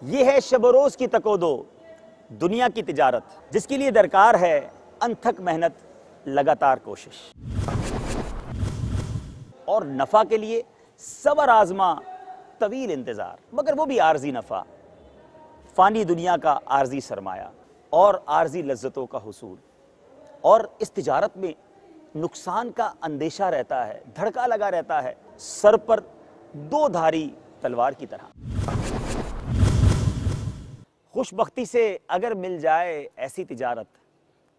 یہ ہے شب و روز کی تک و دو دنیا کی تجارت، جس کے لیے درکار ہے انتھک محنت، لگاتار کوشش، اور نفع کے لیے صبر آزما، طویل انتظار، مگر وہ بھی عارضی نفع، فانی دنیا کا عارضی سرمایہ اور عارضی لذتوں کا حصول۔ اور اس تجارت میں نقصان کا اندیشہ رہتا ہے، دھڑکا لگا رہتا ہے، سر پر دو دھاری تلوار کی طرح۔ خوش بختی سے اگر مل جائے ایسی تجارت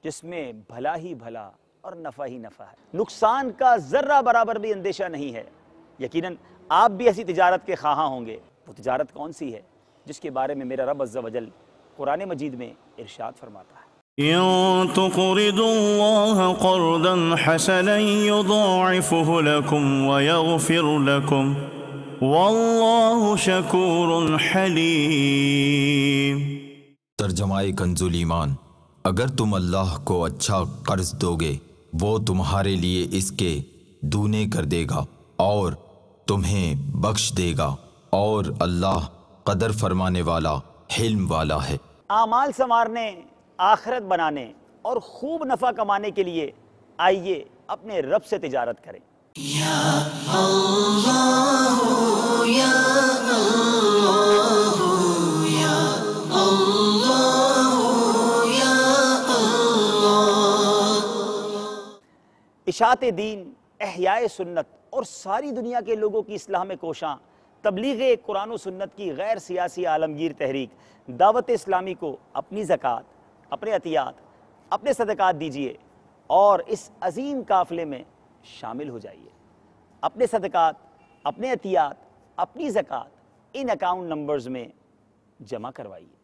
جس میں بھلا ہی بھلا اور نفع ہی نفع ہے، نقصان کا ذرہ برابر بھی اندیشہ نہیں ہے، یقیناً آپ بھی ایسی تجارت کے خواہاں ہوں گے۔ وہ تجارت کون سی ہے جس کے بارے میں میرا رب عز و جل قرآن مجید میں ارشاد فرماتا ہے؟ إن تقرضوا الله قرضا حسنا يضاعفه لكم ويغفر لكم والله شكور حليم۔ ترجمہ کنز ایمان، اگر تم اللہ کو اچھا قرض دو گے وہ تمہارے لیے اس کے دونے کر دے گا اور تمہیں بخش دے گا، اور اللہ قدر فرمانے والا، حلم والا ہے۔ اعمال سنوارنے، آخرت بنانے اور خوب نفع کمانے کے لیے آئیے اپنے رب سے تجارت کریں۔ یا اللہ یا اللہ یا اللہ یا اللہ۔ اشاعت دین، احیاء سنت اور ساری دنیا کے لوگوں کی اصلاح میں کوشاں تبلیغ قرآن و سنت کی غیر سیاسی عالمگیر تحریک دعوت اسلامی کو اپنی زکوٰۃ، اپنے عطیات، اپنے صدقات دیجئے اور اس عظیم قافلے میں شامل ہو جائیے۔ اپنے صدقات، اپنے عطیات، اپنی زکوٰۃ ان اکاؤنٹ نمبرز میں جمع کروائیے۔